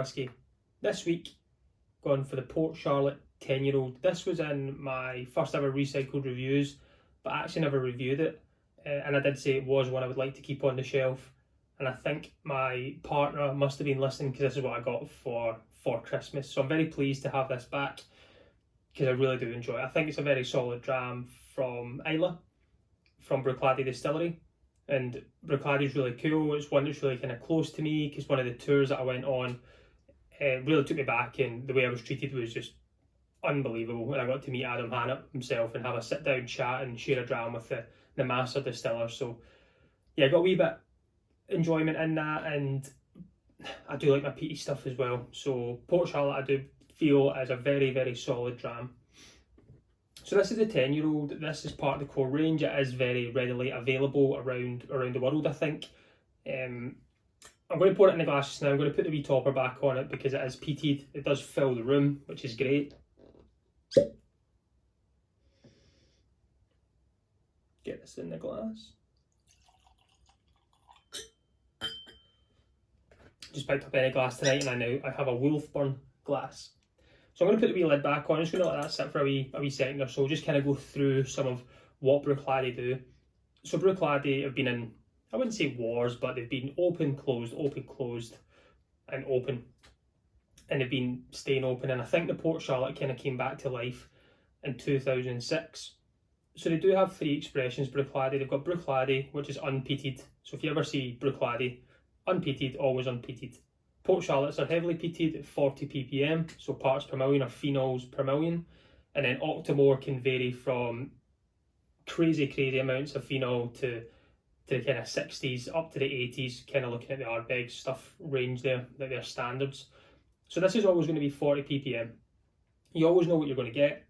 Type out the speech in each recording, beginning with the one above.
whisky. This week, gone for the Port Charlotte 10-year-old. This was in my first ever recycled reviews, but I actually never reviewed it. And I did say it was one I would like to keep on the shelf. And I think my partner must have been listening, because this is what I got for Christmas. So I'm very pleased to have this back, because I really do enjoy it. I think it's a very solid dram from Islay, from Bruichladdich Distillery. And Bruichladdich is really cool. It's one that's really kind of close to me, because one of the tours that I went on really took me back, and the way I was treated was just unbelievable. And I got to meet Adam Hannett himself and have a sit down chat and share a dram with the master distiller. So yeah, I got a wee bit enjoyment in that, and I do like my peaty stuff as well. So Port Charlotte I do feel is a very, very solid dram. So this is the 10-year-old. This is part of the core range. It is very readily available around the world, I think. I'm going to pour it in the glasses now. I'm going to put the wee topper back on it because it is peated. It does fill the room, which is great. Get this in the glass. Just picked up any glass tonight, and I have a Wolfburn glass. So I'm going to put the wee lid back on. I'm just going to let that sit for a wee second or so. Just kind of go through some of what Bruichladdich do. So Bruichladdich have been in, I wouldn't say wars, but they've been open, closed, and open. And they've been staying open. And I think the Port Charlotte kind of came back to life in 2006. So they do have three expressions, Bruichladdich. They've got Bruichladdich, which is unpeated. So if you ever see Bruichladdich, unpeated, always unpeated. Port Charlottes are heavily peated at 40 ppm, so parts per million or phenols per million. And then Octomore can vary from crazy amounts of phenol to the kind of 60s up to the 80s, kind of looking at the Ardbeg stuff range there, like their standards. So this is always going to be 40 ppm. You always know what you're going to get,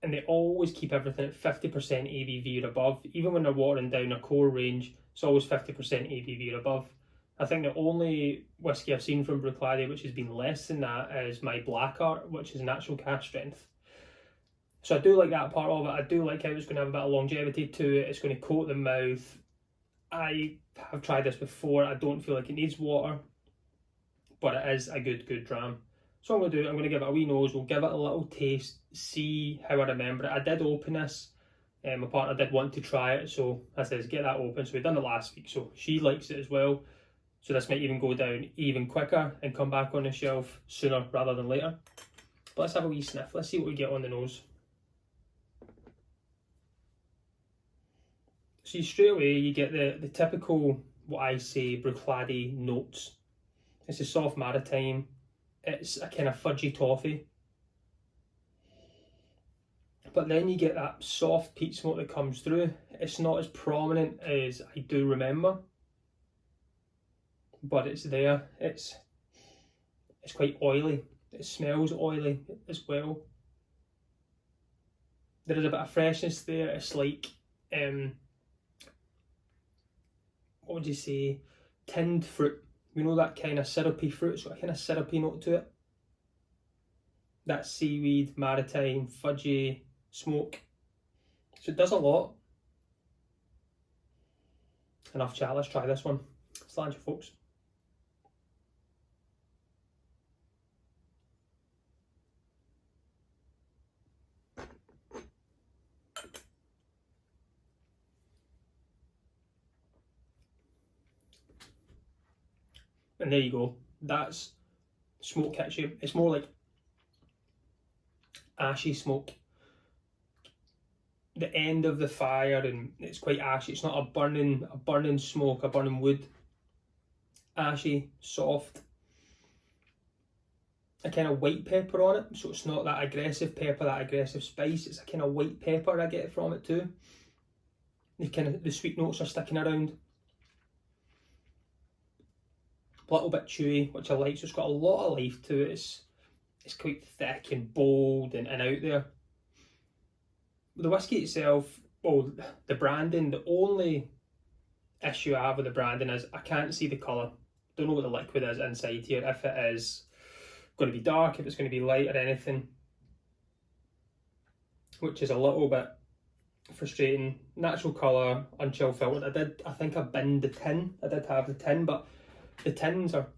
and they always keep everything at 50% ABV or above. Even when they're watering down a core range, it's always 50% ABV or above. I think the only whisky I've seen from Bruichladdich which has been less than that is my Black Art, which is natural cask strength. So I do like that part of it. I do like how it's going to have a bit of longevity to it. It's going to coat the mouth. I have tried this before. I don't feel like it needs water, but it is a good dram. So I'm going to do, I'm going to give it a wee nose. We'll give it a little taste, see how I remember it. I did open this. My partner did want to try it, so I says get that open. So we've done it last week, so she likes it as well. So this might even go down even quicker and come back on the shelf sooner rather than later. But let's have a wee sniff. Let's see what we get on the nose. See, straight away you get the typical, what I say, Bruichladdich notes. It's a soft maritime. It's a kind of fudgy toffee. But then you get that soft peat smoke that comes through. It's not as prominent as I do remember, but it's there. It's quite oily. It smells oily as well. There is a bit of freshness there. It's like, what would you say, tinned fruit. You know, that kind of syrupy fruit. It's got a kind of syrupy note to it. That seaweed, maritime, fudgy smoke. So it does a lot. Enough chat, let's try this one. Slant you, folks. And there you go. That's smoke hits you. It's more like ashy smoke. The end of the fire, and it's quite ashy. It's not a burning smoke, a burning wood. Ashy, soft. A kind of white pepper on it, so it's not that aggressive pepper, that aggressive spice. It's a kind of white pepper I get from it too. The sweet notes are sticking around. A little bit chewy, which I like, so it's got a lot of life to it. It's quite thick and bold and out there. The whisky itself, well, the branding, the only issue I have with the branding is I can't see the colour. Don't know what the liquid is inside here, if it is going to be dark, if it's going to be light or anything, which is a little bit frustrating. Natural colour, unchill filtered. I think I binned the tin. I did have the tin, but the tins are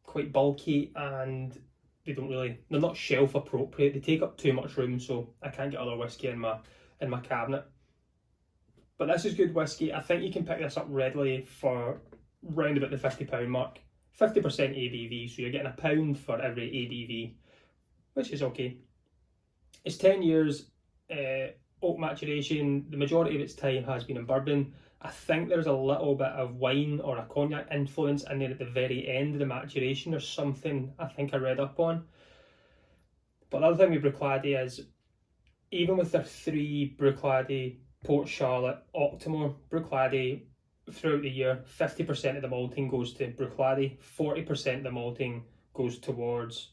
quite bulky, and they're not shelf appropriate. They take up too much room, so I can't get other whiskey in my cabinet. But this is good whiskey. I think you can pick this up readily for round about the £50 mark. 50% ABV, so you're getting £1 for every ABV, which is okay. It's 10 years oak maturation. The majority of its time has been in bourbon. I think there's a little bit of wine or a cognac influence in there at the very end of the maturation or something I think I read up on. But the other thing with Bruichladdich is, even with their 3 Bruichladdich, Port Charlotte, Octomore, Bruichladdich, throughout the year, 50% of the malting goes to Bruichladdich, 40% of the malting goes towards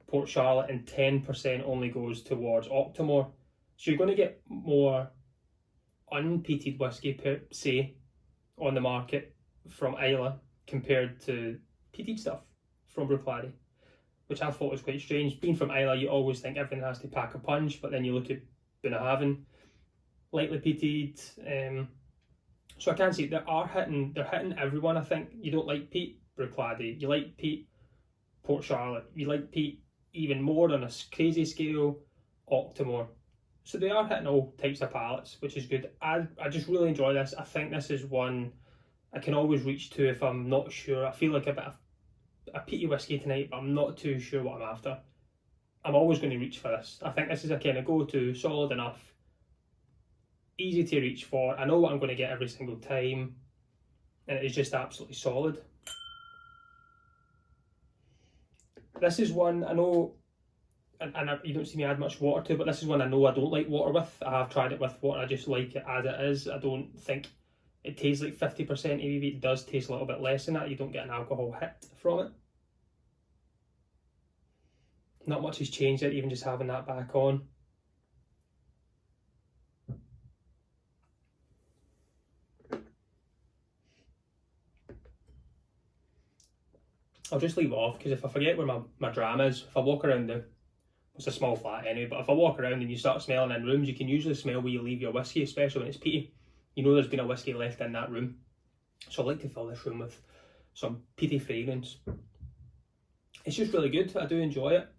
Port Charlotte, and 10% only goes towards Octomore. So you're going to get more unpeated whiskey per se on the market from Islay compared to peated stuff from Bruichladdich, which I thought was quite strange. Being from Islay, you always think everything has to pack a punch, but then you look at Bunnahabhain, lightly peated. So I can see they're hitting everyone. I think you don't like peat, Bruichladdich. You like peat, Port Charlotte. You like peat even more on a crazy scale, Octomore. So they are hitting all types of palates, which is good. I just really enjoy this. I think this is one I can always reach to if I'm not sure. I feel like a bit of a peaty whiskey tonight, but I'm not too sure what I'm after. I'm always going to reach for this. I think this is a kind of go-to, solid enough, easy to reach for. I know what I'm going to get every single time, and it is just absolutely solid. This is one I know, and you don't see me add much water to, but this is one I know I don't like water with. I have tried it with water, I just like it as it is. I don't think it tastes like 50% ABV. It does taste a little bit less than that. You don't get an alcohol hit from it. Not much has changed yet, even just having that back on. I'll just leave it off, because if I forget where my dram is, if I walk around it's a small flat anyway, but if I walk around and you start smelling in rooms, you can usually smell where you leave your whiskey, especially when it's peaty. You know there's been a whiskey left in that room. So I like to fill this room with some peaty fragrance. It's just really good. I do enjoy it.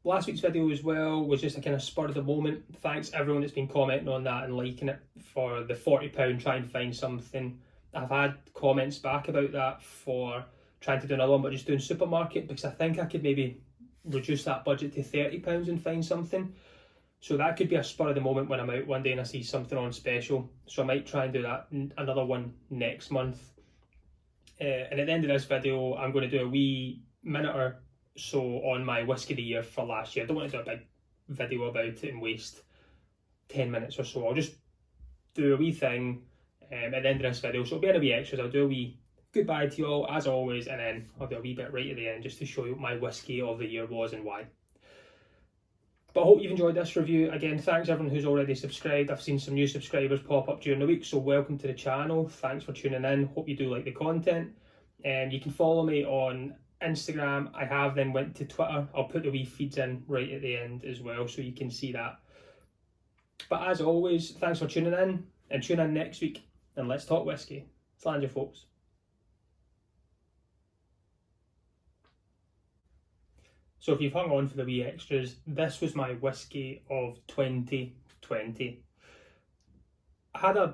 Last week's video as well was just a kind of spur of the moment. Thanks everyone that's been commenting on that and liking it for the £40 try and find something. I've had comments back about that for trying to do another one, but just doing supermarket, because I think I could maybe reduce that budget to £30 and find something. So that could be a spur of the moment when I'm out one day and I see something on special. So I might try and do that, another one next month. And at the end of this video, I'm going to do a wee minute or so on my whiskey of the year for last year. I don't want to do a big video about it and waste 10 minutes or so. I'll just do a wee thing at the end of this video. So it'll be in a wee extras. I'll do a wee goodbye to you all as always, and then I'll do a wee bit right at the end just to show you what my whiskey of the year was and why. But I hope you've enjoyed this review. Again, thanks everyone who's already subscribed. I've seen some new subscribers pop up during the week, so welcome to the channel. Thanks for tuning in. Hope you do like the content. You can follow me on Instagram. I have then went to Twitter. I'll put the wee feeds in right at the end as well, so you can see that. But as always, thanks for tuning in, and tune in next week and let's talk whiskey. Slange you, folks. So if you've hung on for the wee extras, this was my whiskey of 2020. I had a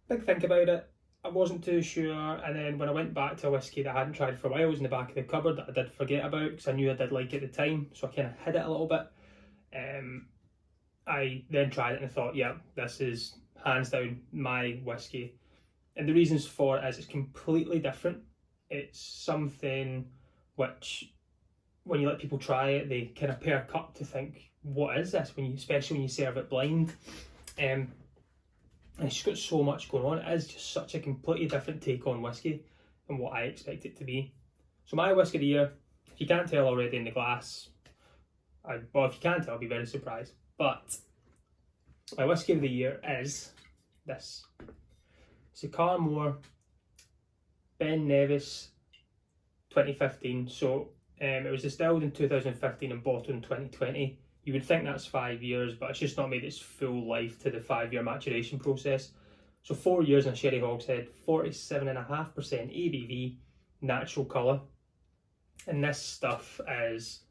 big think about it. I wasn't too sure, and then when I went back to a whiskey that I hadn't tried for a while, it was in the back of the cupboard that I did forget about because I knew I did like it at the time, so I kind of hid it a little bit. I then tried it and I thought, yeah, this is hands down my whiskey. And the reasons for it is it's completely different. It's something which, when you let people try it, they kind of pair cup to think, what is this? Especially when you serve it blind. And it's just got so much going on. It is just such a completely different take on whiskey and what I expect it to be. So my whiskey of the year, if you can't tell already in the glass, well, if you can tell, I'll be very surprised. But my whiskey of the year is this. It's a Octomore Ben Nevis 2015. So it was distilled in 2015 and bottled in 2020. You would think that's 5 years, but it's just not made its full life to the 5-year maturation process. So 4 years in a sherry hogshead, 47.5% ABV, natural colour. And this stuff is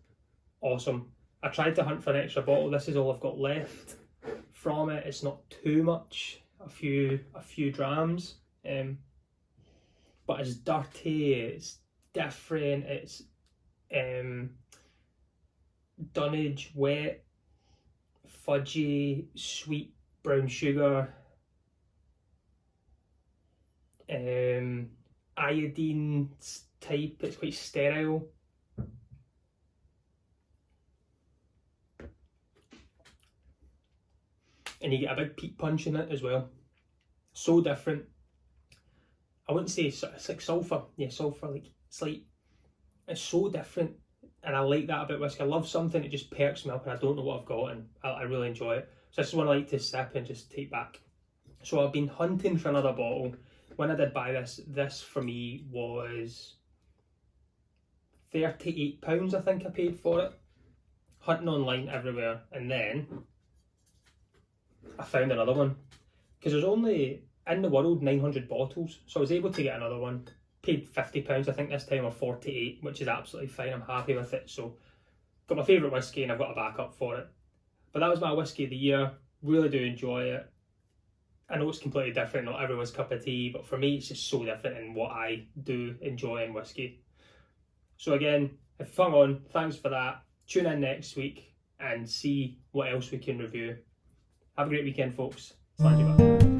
awesome. I tried to hunt for an extra bottle. This is all I've got left from it. It's not too much, a few drams, but it's dirty, it's different, it's dunnage, wet, fudgy, sweet brown sugar, iodine type. It's quite sterile. And you get a big peat punch in it as well. So different. I wouldn't say it's like sulphur. Yeah, sulphur. Like it's so different, and I like that about whiskey. I love something that just perks me up, and I don't know what I've got, and I really enjoy it. So this is one I like to sip and just take back. So I've been hunting for another bottle. When I did buy this for me was £38, I think I paid for it. Hunting online everywhere, and then I found another one, because there's only in the world 900 bottles, so I was able to get another one. Paid £50 I think this time, or 48, which is absolutely fine. I'm happy with it. So got my favourite whiskey and I've got a backup for it. But that was my whiskey of the year. Really do enjoy it. I know it's completely different, not everyone's cup of tea, but for me it's just so different in what I do enjoy in whiskey. So again, if you've hung on, thanks for that. Tune in next week and see what else we can review. Have a great weekend, folks. Thank you.